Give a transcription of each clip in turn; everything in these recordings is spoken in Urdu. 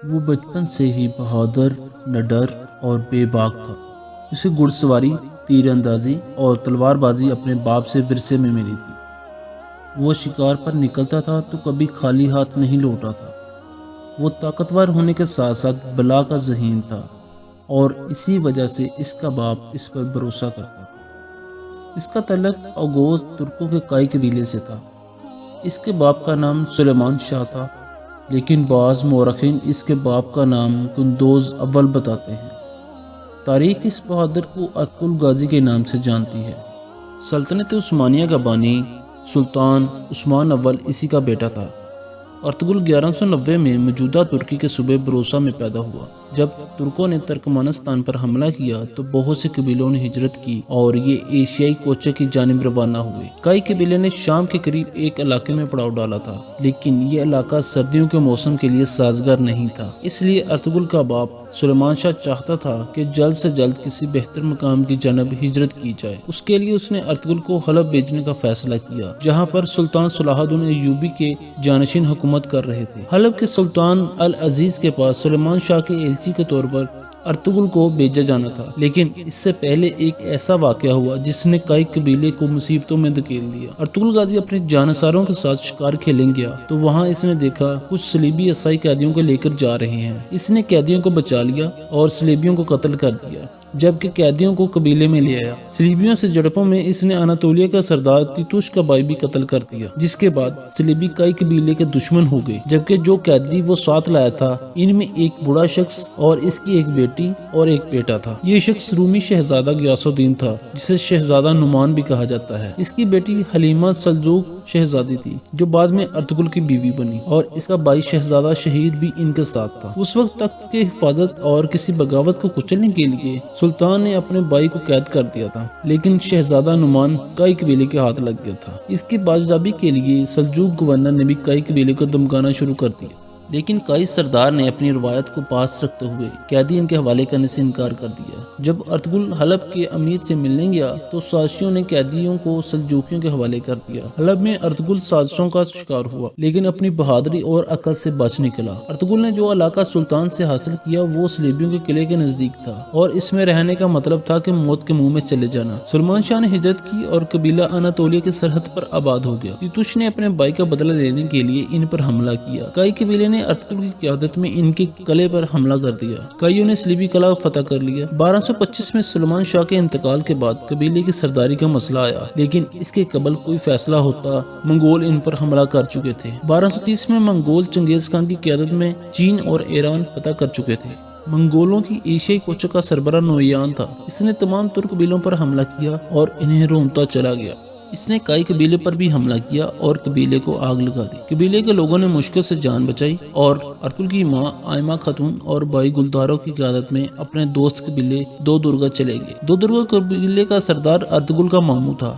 وہ بچپن سے ہی بہادر، نڈر اور بے باک تھا۔ اسے گھڑ سواری، تیر اندازی اور تلوار بازی اپنے باپ سے ورثے میں ملی تھی۔ وہ شکار پر نکلتا تھا تو کبھی خالی ہاتھ نہیں لوٹا تھا۔ وہ طاقتور ہونے کے ساتھ ساتھ بلا کا ذہین تھا اور اسی وجہ سے اس کا باپ اس پر بھروسہ کرتا تھا۔ اس کا تعلق اوغوز ترکوں کے کائی قبیلے سے تھا۔ اس کے باپ کا نام سلیمان شاہ تھا، لیکن بعض مورخین اس کے باپ کا نام قندوز اول بتاتے ہیں۔ تاریخ اس بہادر کو ارطغرل غازی کے نام سے جانتی ہے۔ سلطنت عثمانیہ کا بانی سلطان عثمان اول اسی کا بیٹا تھا۔ ارطغرل 1190 میں موجودہ ترکی کے صوبے بروسا میں پیدا ہوا۔ جب ترکوں نے ترکمانستان پر حملہ کیا تو بہت سے قبیلوں نے ہجرت کی اور یہ ایشیائی کوچے کی جانب روانہ ہوئے۔ کئی قبیلے نے شام کے قریب ایک علاقے میں پڑاؤ ڈالا تھا، لیکن یہ علاقہ سردیوں کے موسم کے لیے سازگار نہیں تھا۔ اس لیے ارطغرل کا باپ سلیمان شاہ چاہتا تھا کہ جلد سے جلد کسی بہتر مقام کی جانب ہجرت کی جائے۔ اس کے لیے اس نے ارطغرل کو حلب بھیجنے کا فیصلہ کیا، جہاں پر سلطان صلاح الدین ایوبی کے جانشین حکومت کر رہے تھے۔ حلب کے سلطان العزیز کے پاس سلیمان شاہ کے ایلچی کے طور پر ارطغرل کو بھیجا جانا تھا، لیکن اس سے پہلے ایک ایسا واقعہ ہوا جس نے کئی قبیلے کو مصیبتوں میں دھکیل دیا۔ ارطغرل غازی اپنے جانصاروں کے ساتھ شکار کھیلنے گیا تو وہاں اس نے دیکھا کچھ صلیبی عیسائی قیدیوں کو لے کر جا رہے ہیں۔ اس نے قیدیوں کو بچا لیا اور صلیبیوں کو قتل کر دیا، جبکہ قیدیوں کو قبیلے میں لے آیا۔ صلیبیوں سے جھڑپوں میں اس نے اناطولیہ کا سردار تیتوش کا بھائی بھی قتل کر دیا، جس کے بعد صلیبی کئی قبیلے کے دشمن ہو گئے، جبکہ جو قیدی وہ ساتھ لایا تھا ان میں ایک بوڑھا شخص اور اس کی ایک بیٹی اور ایک بیٹا تھا۔ یہ شخص رومی شہزادہ غیاث الدین تھا، جسے شہزادہ نعمان بھی کہا جاتا ہے۔ اس کی بیٹی حلیمہ سلجوق شہزادی تھی، جو بعد میں ارطغرل کی بیوی بنی، اور اس کا بھائی شہزادہ شہیر بھی ان کے ساتھ تھا۔ اس وقت تخت کی حفاظت اور کسی بغاوت کو کچلنے کے لیے سلطان نے اپنے بھائی کو قید کر دیا تھا، لیکن شہزادہ نعمان کئی قبیلے کے ہاتھ لگ گیا تھا۔ اس کی بازیابی کے لیے سلجوق گورنر نے بھی کئی قبیلے کو دمکانا شروع کر دیا، لیکن کئی سردار نے اپنی روایت کو پاس رکھتے ہوئے قیدی ان کے حوالے کرنے سے انکار کر دیا۔ جب ارطغرل حلب کے امیر سے ملنے گیا تو سازشوں نے قیدیوں کو سلجوقیوں کے حوالے کر دیا۔ حلب میں ارطغرل سازشوں کا شکار ہوا، لیکن اپنی بہادری اور عقل سے بچ نکلا۔ ارطغرل نے جو علاقہ سلطان سے حاصل کیا وہ صلیبیوں کے قلعے کے نزدیک تھا، اور اس میں رہنے کا مطلب تھا کہ موت کے منہ میں چلے جانا۔ سلیمان شاہ نے ہجرت کی اور قبیلہ اناطولیہ کی سرحد پر آباد ہو گیا۔ تیتوش نے اپنے بھائی کا بدلہ لینے کے لیے ان پر حملہ کیا۔ کئی قبیلے نے ارطغرل کی قیادت میں ان کے قلعے پر حملہ کر دیا۔ کئیوں نے صلیبی قلعہ فتح کر لیا۔ 1225 میں سلیمان شاہ کے انتقال کے بعد قبیلے کی سرداری کا مسئلہ آیا، لیکن اس کے قبل کوئی فیصلہ ہوتا منگول ان پر حملہ کر چکے تھے۔ 1230 میں منگول چنگیز خان کی قیادت میں چین اور ایران فتح کر چکے تھے۔ منگولوں کی ایشیائی کوچہ کا سربراہ نویان تھا۔ اس نے تمام ترک قبیلوں پر حملہ کیا اور انہیں رومتا چلا گیا۔ اس نے کئی قبیلے پر بھی حملہ کیا اور قبیلے کو آگ لگا دی۔ قبیلے کے لوگوں نے مشکل سے جان بچائی اور ارطغرل کی ماں آئمہ خاتون اور بھائی گلدارو کی قیادت میں اپنے دوست قبیلے دو درگا چلے گئے۔ دو درگا قبیلے کا سردار ارطغرل کا ماموں تھا۔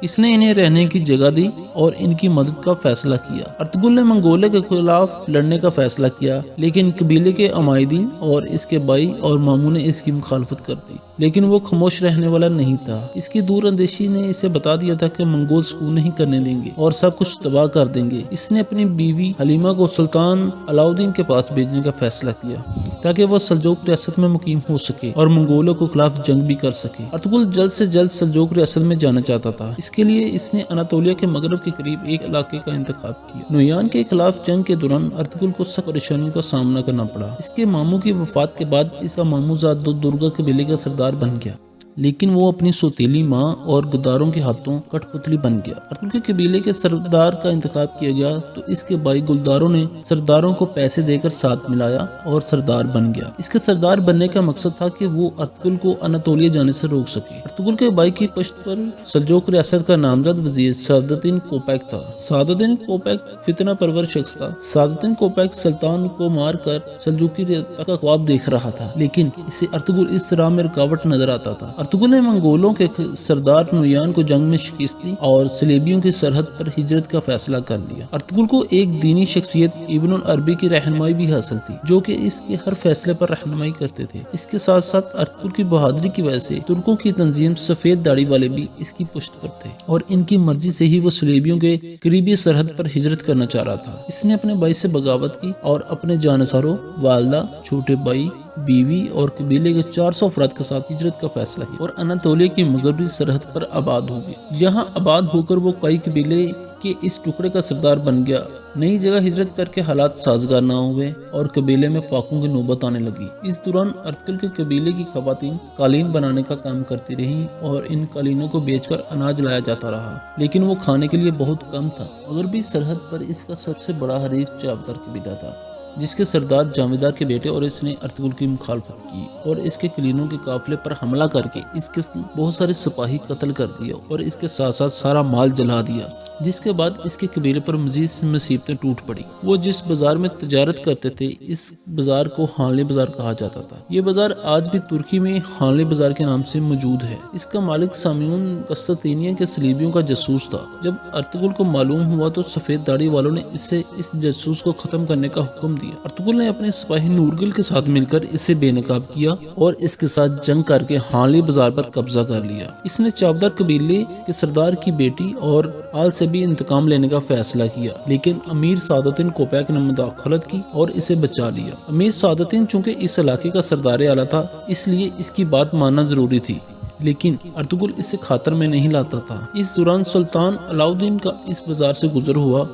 اس نے انہیں رہنے کی جگہ دی اور ان کی مدد کا فیصلہ کیا۔ ارطغرل نے منگولے کے خلاف لڑنے کا فیصلہ کیا، لیکن قبیلے کے عمائدین اور اس کے بھائی اور ماموں نے اس کی مخالفت کر دی، لیکن وہ خاموش رہنے والا نہیں تھا۔ اس کی دور اندیشی نے اسے بتا دیا تھا کہ منگول سکون نہیں کرنے دیں گے اور سب کچھ تباہ کر دیں گے۔ اس نے اپنی بیوی حلیمہ کو سلطان علاؤدین کے پاس بھیجنے کا فیصلہ کیا تاکہ وہ سلجوق ریاست میں مقیم ہو سکے اور منگولوں کے خلاف جنگ بھی کر سکے۔ ارطغرل جلد سے جلد سلجوق ریاست میں جانا چاہتا تھا۔ اس کے لیے اس نے اناطولیہ کے مغرب کے قریب ایک علاقے کا انتخاب کیا۔ نویان کے خلاف جنگ کے دوران ارطغرل کو سخت پریشانیوں کا سامنا کرنا پڑا۔ اس کے ماموں کی وفات کے بعد اس کا ماموزاد دو درگا قبیلے کا سردار بن گیا، لیکن وہ اپنی سوتیلی ماں اور غداروں کے ہاتھوں کٹ پتلی بن گیا۔ ارطغرل کے قبیلے کے سردار کا انتخاب کیا گیا تو اس کے بھائی گلداروں نے سرداروں کو پیسے دے کر ساتھ ملایا اور سردار بن گیا۔ اس کے سردار بننے کا مقصد تھا کہ وہ ارطغرل کو اناطولیہ جانے سے روک سکے۔ ارطغرل کے بھائی کی پشت پر سلجوق ریاست کا نامزد وزیر سعادت الدین کوپیک تھا۔ سعادت الدین کوپیک فتنہ پرور شخص تھا۔ سعادت الدین کوپیک سلطان کو مار کر سلجوقی ریاست کا خواب دیکھ رہا تھا، لیکن اسے ارطغرل اس راہ میں رکاوٹ نظر آتا تھا۔ ارطغرل نے منگولوں کے سردار نویان کو جنگ میں شکست دی اور صلیبیوں کی سرحد پر ہجرت کا فیصلہ کر لیا۔ ارطغرل کو ایک دینی شخصیت ابن العربی کی رہنمائی بھی حاصل تھی، جو کہ اس کے ہر فیصلے پر رہنمائی کرتے تھے۔ اس کے ساتھ ساتھ ارطغرل کی بہادری کی وجہ سے ترکوں کی تنظیم سفید داڑھی والے بھی اس کی پشت پر تھے اور ان کی مرضی سے ہی وہ صلیبیوں کے قریبی سرحد پر ہجرت کرنا چاہ رہا تھا۔ اس نے اپنے بھائی سے بغاوت کی اور اپنے جانثاروں، والدہ، چھوٹے بھائی، بیوی اور قبیلے کے 400 افراد کے ساتھ ہجرت کا فیصلہ کیا اور اناطولیہ کی مغربی سرحد پر آباد ہو گئے۔ یہاں آباد ہو کر وہ کئی قبیلے کے اس ٹکڑے کا سردار بن گیا۔ نئی جگہ ہجرت کر کے حالات سازگار نہ ہوئے اور قبیلے میں فاقوں کی نوبت آنے لگی۔ اس دوران ارطغرل کے قبیلے کی خواتین قالین بنانے کا کام کرتی رہیں اور ان قالینوں کو بیچ کر اناج لایا جاتا رہا، لیکن وہ کھانے کے لیے بہت کم تھا۔ مغربی سرحد پر اس کا سب سے بڑا حریف چابدار قبیلہ تھا، جس کے سردار جاویدار کے بیٹے، اور اس نے ارطغرل کی مخالفت کی اور اس کے قلینوں کے قافلے پر حملہ کر کے اس کے بہت سارے سپاہی قتل کر دیا اور اس کے ساتھ ساتھ سارا مال جلا دیا، جس کے بعد اس کے قبیلے پر مزید مصیبتیں ٹوٹ پڑی۔ وہ جس بازار میں تجارت کرتے تھے، اس بازار کو حانلے بازار کہا جاتا تھا۔ یہ بازار آج بھی ترکی میں حانلے بازار کے نام سے موجود ہے۔ اس کا مالک سامیون قسطنطنیہ کے صلیبیوں کا جاسوس تھا۔ جب ارطغرل کو معلوم ہوا تو سفید داڑھی والوں نے اسے اس جاسوس کو ختم کرنے کا حکم دیا۔ ارطغرل نے اپنے سپاہی نورگل کے ساتھ مل کر اسے بے نقاب کیا اور اس کے ساتھ جنگ کر کے حانلے بازار پر قبضہ کر لیا۔ اس نے چابدار قبیلے کے سردار کی بیٹی اور آل سے بھی انتقام لینے کا فیصلہ کیا، لیکن امیر سعادتدین کوپیک نے مداخلت کی اور اسے بچا لیا۔ امیر سعادتدین چونکہ اس علاقے کا سردار اعلیٰ تھا، اس لیے اس کی بات ماننا ضروری تھی، لیکن ارطغرل اسے خاطر میں نہیں لاتا تھا۔ اس دوران سلطان علاؤالدین کا اس بازار سے گزر ہوا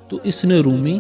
تو اس نے رومی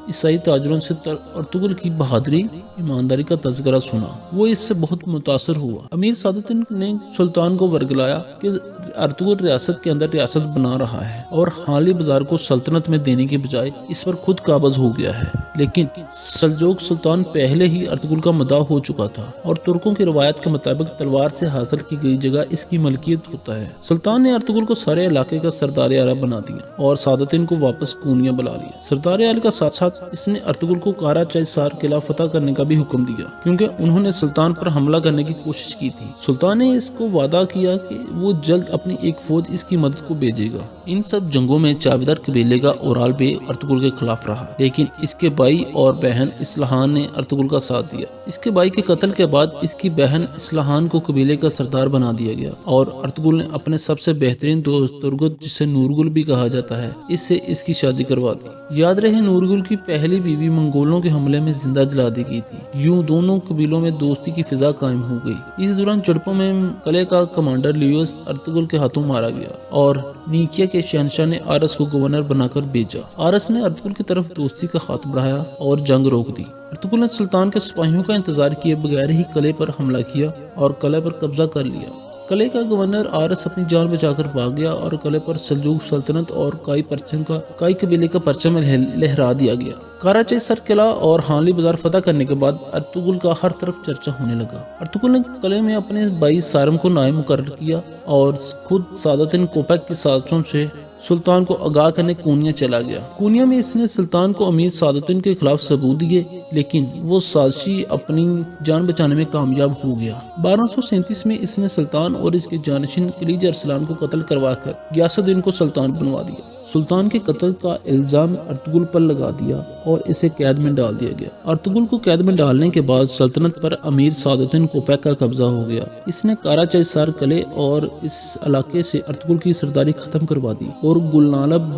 عیسائی تاجروں سے ارطغرل کی بہادری، ایمانداری کا تذکرہ سنا۔ وہ اس سے بہت متاثر ہوا۔ امیر سعادتدین نے سلطان کو ورگلایا کہ ارطغرل ریاست کے اندر ریاست بنا رہا ہے اور حانلے بازار کو سلطنت میں دینے کے بجائے اس پر خود قابض ہو گیا ہے، لیکن سلجوق سلطان پہلے ہی ارطغرل کا مداح ہو چکا تھا اور ترکوں کی روایت کے مطابق تلوار سے حاصل کی گئی جگہ اس کی ملکیت ہوتا ہے۔ سلطان نے ارطغرل کو سارے علاقے کا سردار اعلیٰ بنا دیا اور سعادتدین کو واپس کونیا بلا لیا۔ سردار اعلیٰ کا ساتھ ساتھ اس نے ارطغرل کو قاراچائے قلعہ فتح کرنے کا بھی حکم دیا، کیونکہ انہوں نے سلطان پر حملہ کرنے کی کوشش کی تھی۔ سلطان نے اس کو وعدہ کیا کہ وہ جلد اپنی ایک فوج اس کی مدد کو بھیجے گا۔ ان سب جنگوں میں چابدار قبیلے کا اورال بے ارطغرل کے خلاف رہا، لیکن اس کے بھائی اور بہن اصلاحان نے ارطغرل کا ساتھ دیا۔ اس کے بھائی کے قتل کے بعد اس کی بہن اصلاحان کو قبیلے کا سردار بنا دیا گیا اور ارطغرل نے اپنے سب سے بہترین دوست ترگت، جسے نورگل بھی کہا جاتا ہے، اس سے اس کی شادی کروا دی۔ یاد رہے نورگل کی پہلی بیوی منگولوں کے حملے میں زندہ جلا دی گئی تھی۔ یوں دونوں قبیلوں میں دوستی کی فضا قائم ہو گئی۔ اس دوران جھڑپوں میں قلعے کا کمانڈر لیوس ارطغرل کے ہاتھوں مارا گیا اور نیکیا کے شہنشاہ نے آرس کو گورنر بنا کر بھیجا۔ آرس نے ارطغرل کی طرف دوستی کا خط بڑھایا اور جنگ روک دی۔ ارطغرل نے سلطان کے سپاہیوں کا انتظار کیے بغیر ہی قلعے پر حملہ کیا اور قلعے پر قبضہ کر لیا۔ قلعے کا گورنر آرس اپنی جان بچا کر بھاگ گیا اور قلعے پر سلجوق سلطنت اور کائی قبیلے کا پرچم لہرا دیا گیا۔ قاراچائے قلعہ اور حانلے بازار فتح کرنے کے بعد ارطغرل کا ہر طرف چرچا ہونے لگا۔ ارطغرل نے قلعے میں اپنے بھائی سارم کو نائب مقرر کیا اور خود سعادتدین کوپیک کی سازشوں سے سلطان کو آگاہ کرنے کونیا چلا گیا۔ کونیا میں اس نے سلطان کو امیر سعادتدین کے خلاف ثبوت دیے، لیکن وہ سازشی اپنی جان بچانے میں کامیاب ہو گیا۔ 1237 میں اس نے سلطان اور اس کے جانشین خلیج ارسلان کو قتل کروا کر غیاث الدین کو سلطان بنوا دیا۔ سلطان کے قتل کا الزام ارطغرل پر لگا دیا اور اسے قید میں ڈال دیا گیا۔ ارطغرل کو قید میں ڈالنے کے بعد سلطنت پر امیر سعادتدین کوپیک کا قبضہ ہو گیا۔ اس نے قاراچائے قلعے اور اس علاقے سے ارطغرل کی سرداری ختم کروا دی اور گلنالب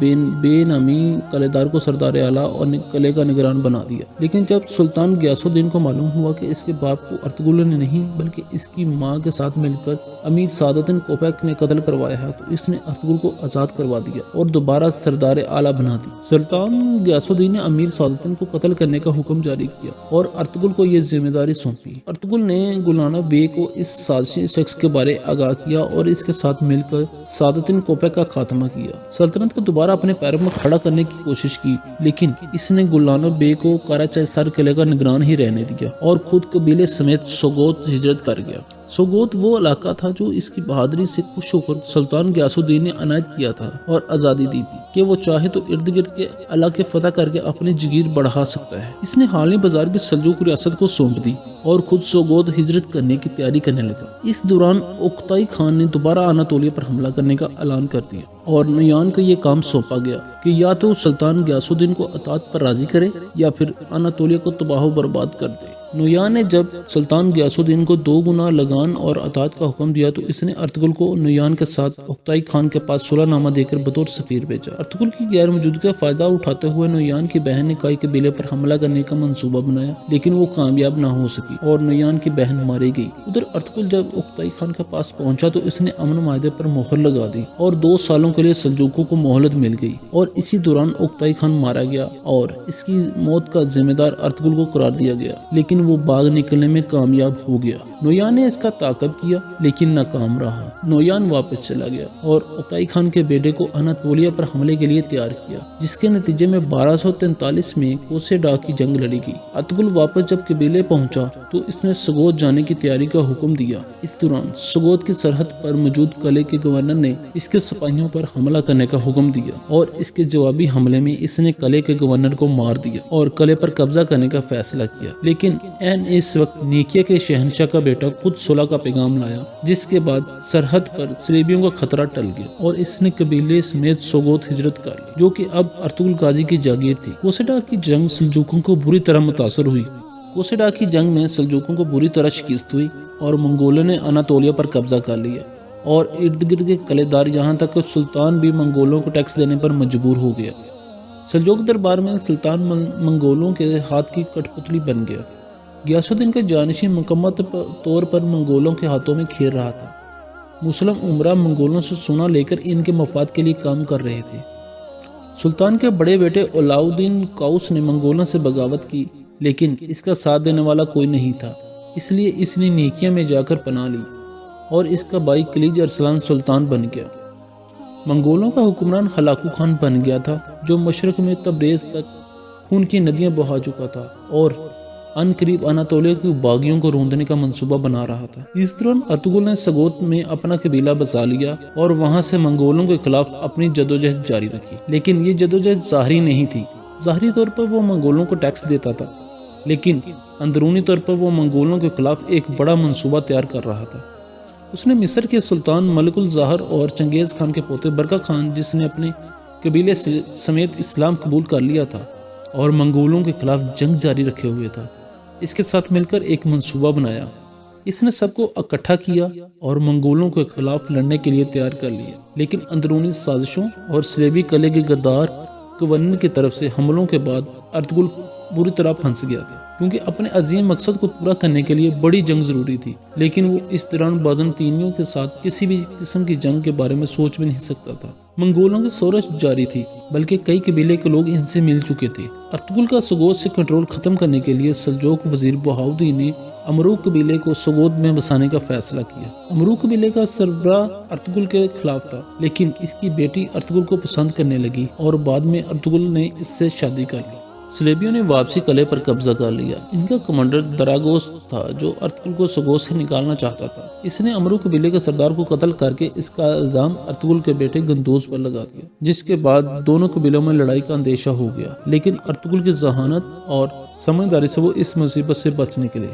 بے نامی قلعے دار کو سردار اعلیٰ اور قلعے کا نگران بنا دیا۔ لیکن جب سلطان غیاث الدین کو معلوم ہوا کہ اس کے باپ کو ارطغرل نے نہیں بلکہ اس کی ماں کے ساتھ مل کر امیر سعادتدین کوپیک نے قتل کروایا ہے، تو اس نے ارطغرل کو آزاد کروا دیا اور دوبارہ سردار اعلیٰ بنا دی۔ سلطان غیاث الدین نے امیر سعادتدین کو قتل کرنے کا حکم جاری کیا اور ارطغرل کو یہ ذمہ داری سونپی۔ ارطغرل نے گلنالب بے کو اس سازشی شخص کے بارے آگاہ کیا اور اس کے ساتھ مل کر سعادتدین کوپیک کا خاتمہ کیا۔ سلطنت کو دوبارہ اپنے پیروں میں کھڑا کرنے کی کوشش کی، لیکن اس نے گلنالب بے کو قاراچائے قلعے کا نگران ہی رہنے دیا اور خود قبیلے سمیت سوگوت ہجرت کر گیا۔ سوگوت وہ علاقہ تھا جو اس کی بہادری سے خوش ہو کر سلطان غیاث الدین نے عنایت کیا تھا اور آزادی دی تھی کہ وہ چاہے تو ارد گرد کے علاقے فتح کر کے اپنی جگیر بڑھا سکتا ہے۔ اس نے حالی بازار بھی سلجوق ریاست کو سونپ دی اور خود سوگوت ہجرت کرنے کی تیاری کرنے لگا۔ اس دوران اوکتائی خان نے دوبارہ اناتولیہ پر حملہ کرنے کا اعلان کر دیا اور نویان کو یہ کام سونپا گیا کہ یا تو سلطان غیاث الدین کو اطاعت پر راضی کرے یا پھر اناتولیہ کو تباہ و برباد کر دے۔ نویان نے جب سلطان غیاث الدین کو 2 گنا لگان اور اطاعت کا حکم دیا تو اس نے ارطغرل کو نویان کے ساتھ اوکتائی خان کے پاس صلح نامہ دے کر بطور سفیر بھیجا۔ ارطغرل کی غیر موجودگی کا فائدہ اٹھاتے ہوئے نویان کی بہن نے کئی قبیلے پر حملہ کرنے کا منصوبہ بنایا، لیکن وہ کامیاب نہ ہو سکی اور نویان کی بہن ماری گئی۔ ادھر ارطغرل جب اوکتائی خان کے پاس پہنچا تو اس نے امن معاہدے پر مہر لگا دی اور 2 سالوں کے لیے سلجوقوں کو مہلت مل گئی، اور اسی دوران اوکتائی خان مارا گیا اور اس کی موت کا ذمہ دار ارطغرل کو قرار دیا گیا، لیکن وہ باغ نکلنے میں کامیاب ہو گیا۔ نویان نے اس کا تعاقب کیا لیکن ناکام رہا۔ نویان واپس چلا گیا اور اوکتائی خان کے بیٹے کو اناتولیہ پر حملے کے لیے تیار کیا، جس کے نتیجے میں 1243 میں کوسے ڈا کی جنگ لڑی گئی۔ ارطغرل واپس جب قبیلے پہنچا تو اس نے سوگوت جانے کی تیاری کا حکم دیا۔ اس دوران سوگوت کی سرحد پر موجود قلعے کے گورنر نے اس کے سپاہیوں پر حملہ کرنے کا حکم دیا اور اس کے جوابی حملے میں اس نے قلعے کے گورنر کو مار دیا اور قلعے پر قبضہ کرنے کا فیصلہ کیا۔ لیکن اس وقت نیکیا کے شہنشاہ کا بیٹا خود صلح کا پیغام لایا، جس کے بعد سرحد پر صلیبیوں کا خطرہ ٹل گیا اور اس نے قبیلے سمیت سوگوت ہجرت کر لی، جو کہ اب ارطغرل غازی کی جاگیر تھی۔ کوسے ڈا کی جنگ سلجوقوں کو بری طرح متاثر ہوئی۔ کوسے ڈا کی جنگ میں سلجوقوں کو بری طرح شکست ہوئی اور منگولوں نے اناتولیہ پر قبضہ کر لیا اور ارد گرد کے قلعے دار، یہاں تک کہ سلطان بھی منگولوں کو ٹیکس دینے پر مجبور ہو گیا۔ سلجوق دربار میں سلطان منگولوں کے ہاتھ کی کٹ پتلی بن گیا۔ غیاث الدین کا جانشین مکمل طور پر منگولوں کے ہاتھوں میں کھیر رہا تھا۔ مسلم عمرہ منگولوں سے سونا لے کر ان کے مفاد کے لیے کام کر رہے تھے۔ سلطان کے بڑے بیٹے علاؤالدین قاؤس نے منگولوں سے بغاوت کی، لیکن اس کا ساتھ دینے والا کوئی نہیں تھا، اس لیے اس نے نیکیا میں جا کر پناہ لی اور اس کا بھائی کلیج ارسلان سلطان بن گیا۔ منگولوں کا حکمران ہلاکو خان بن گیا تھا، جو مشرق میں تبریز تک خون کی ندیاں بہا چکا تھا اور ان قریب اناتولیہ کی باغیوں کو روندنے کا منصوبہ بنا رہا تھا۔ اس دوران ارطغرل نے سوگوت میں اپنا قبیلہ بسا لیا اور وہاں سے منگولوں کے خلاف اپنی جدوجہد جاری رکھی، لیکن یہ جدوجہد ظاہری نہیں تھی۔ ظاہری طور پر وہ منگولوں کو ٹیکس دیتا تھا، لیکن اندرونی طور پر وہ منگولوں کے خلاف ایک بڑا منصوبہ تیار کر رہا تھا۔ اس نے مصر کے سلطان ملک الظاہر اور چنگیز خان کے پوتے برقع خان، جس نے اپنے قبیلے سمیت اسلام قبول کر لیا تھا اور منگولوں کے خلاف جنگ جاری رکھے ہوئے تھا، اس کے ساتھ مل کر ایک منصوبہ بنایا۔ اس نے سب کو اکٹھا کیا اور منگولوں کے خلاف لڑنے کے لیے تیار کر لیا، لیکن اندرونی سازشوں اور سلیبی قلعے کے غدار گورنر کی طرف سے حملوں کے بعد ارطغرل بری طرح پھنس گیا تھا، کیونکہ اپنے عظیم مقصد کو پورا کرنے کے لیے بڑی جنگ ضروری تھی، لیکن وہ اس دوران بازنطینیوں کے ساتھ کسی بھی قسم کی جنگ کے بارے میں سوچ بھی نہیں سکتا تھا۔ منگولوں کی شورش جاری تھی، بلکہ کئی قبیلے کے لوگ ان سے مل چکے تھے۔ ارطغرل کا سوگوت سے کنٹرول ختم کرنے کے لیے سلجوق وزیر بہاؤالدین نے امروک قبیلے کو سوگوت میں بسانے کا فیصلہ کیا۔ امروک قبیلے کا سربراہ ارطغرل کے خلاف تھا، لیکن اس کی بیٹی ارطغرل کو پسند کرنے لگی اور بعد میں ارطغرل نے اس سے شادی کر لی۔ سلیبیوں نے واپسی قلعے پر قبضہ کر لیا۔ ان کا کمانڈر دراگوس تھا، جو ارطغرل کو سوگوت سے نکالنا چاہتا تھا۔ اس نے امروک قبیلے کے سردار کو قتل کر کے اس کا الزام ارطغرل کے بیٹے گندوز پر لگا دیا، جس کے بعد دونوں قبیلوں میں لڑائی کا اندیشہ ہو گیا، لیکن ارطغرل کی ذہانت اور سمجھداری سے وہ اس مصیبت سے بچ نکلے۔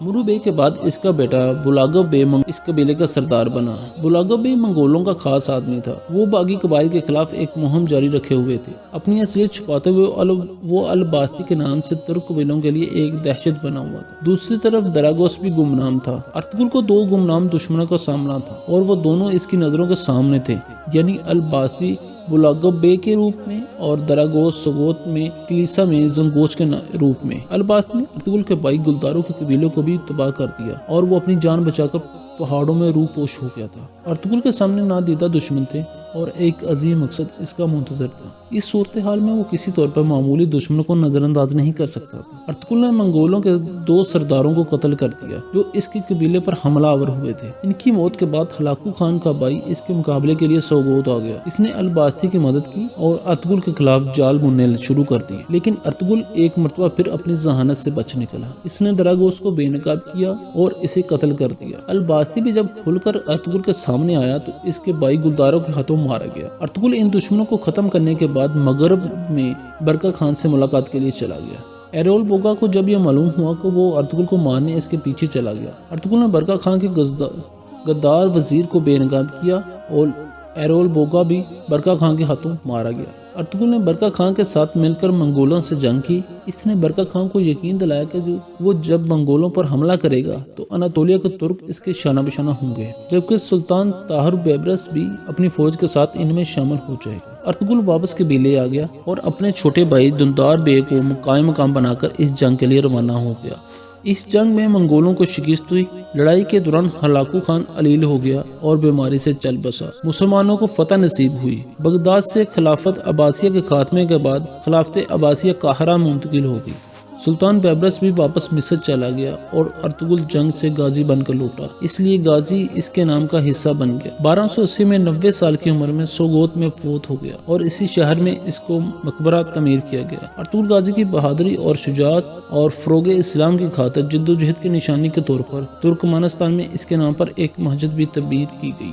مرو بے کے بعد اس کا بیٹا بلاگو بے اس قبیلے کا سردار بنا۔ بلاگو بے منگولوں کا خاص آدمی تھا۔ وہ باغی قبائل کے خلاف ایک مہم جاری رکھے ہوئے تھے۔ اپنی اصلیت چھپاتے ہوئے وہ الباستی کے نام سے ترک قبیلوں کے لیے ایک دہشت بنا ہوا تھا۔ دوسری طرف دراگوس بھی گمنام تھا۔ ارطغرل کو 2 گمنام دشمنوں کا سامنا تھا اور وہ دونوں اس کی نظروں کے سامنے تھے، یعنی الباستی بلاگو بے کے روپ میں اور دراگوس سوگوت میں کلیسا میں زنگوچ کے روپ میں۔ الباستی نے ارطغرل کے بھائی گلداروں کے قبیلوں کو بھی تباہ کر دیا اور وہ اپنی جان بچا کر پہاڑوں میں روح پوش ہو گیا تھا۔ ارطغرل کے سامنے نادیدہ دشمن تھے اور ایک عظیم مقصد اس کا منتظر تھا۔ اس صورتحال میں وہ کسی طور پر معمولی دشمنوں کو نظر انداز نہیں کر سکتا تھا۔ ارطغرل نے منگولوں کے 2 سرداروں کو قتل کر دیا جو اس کے قبیلے پر حملہ آور ہوئے تھے۔ ان کی موت کے بعد ہلاکو خان کا بھائی اس کے مقابلے کے لیے سوگوت آ گیا۔ اس نے الباستی کی مدد کی اور ارطغرل کے خلاف جال بننے شروع کر دی، لیکن ارطغرل ایک مرتبہ پھر اپنی ذہانت سے بچ نکلا۔ اس نے دراگوس کو بے نقاب کیا اور اسے قتل کر دیا۔ الباستی بھی جب کھل کر ارطغرل کے سامنے آیا تو اس کے بھائی گلداروں کے ہاتھوں مارا گیا۔ ارطغرل ان دشمنوں کو ختم کرنے کے بعد مغرب میں برقع خان سے ملاقات کے لیے چلا گیا۔ ایرول بوگا کو جب یہ معلوم ہوا کہ وہ ارطغرل کو مارنے اس کے پیچھے چلا گیا، ارطغرل نے برقع خان کے غدار وزیر کو بے نقاب کیا اور ایرول بوگا بھی برقع خان کے ہاتھوں مارا گیا۔ ارطغرل نے برقع خان کے ساتھ مل کر منگولوں سے جنگ کی۔ اس نے برقع خان کو یقین دلایا کہ وہ جب منگولوں پر حملہ کرے گا تو اناطولیہ کے ترک اس کے شانہ بشانہ ہوں گے، جبکہ سلطان طاہر بیبرس بھی اپنی فوج کے ساتھ ان میں شامل ہو جائے گا۔ ارطغرل واپس قبیلے آ گیا اور اپنے چھوٹے بھائی دندار بے کو قائم مقام بنا کر اس جنگ کے لیے روانہ ہو گیا۔ اس جنگ میں منگولوں کو شکست ہوئی۔ لڑائی کے دوران ہلاکو خان علیل ہو گیا اور بیماری سے چل بسا۔ مسلمانوں کو فتح نصیب ہوئی۔ بغداد سے خلافت عباسیہ کے خاتمے کے بعد خلافت عباسیہ قاہرہ منتقل ہو گئی۔ سلطان بیبرس بھی واپس مصر چلا گیا اور ارطغرل جنگ سے غازی بن کر لوٹا، اس لیے غازی اس کے نام کا حصہ بن گیا۔ 1280 میں 90 سال کی عمر میں سوگوت میں فوت ہو گیا اور اسی شہر میں اس کو مقبرہ تعمیر کیا گیا۔ ارطغرل غازی کی بہادری اور شجاعت اور فروغ اسلام کی خاطر جدوجہد کی نشانی کے طور پر ترکمانستان میں اس کے نام پر ایک مسجد بھی تعمیر کی گئی۔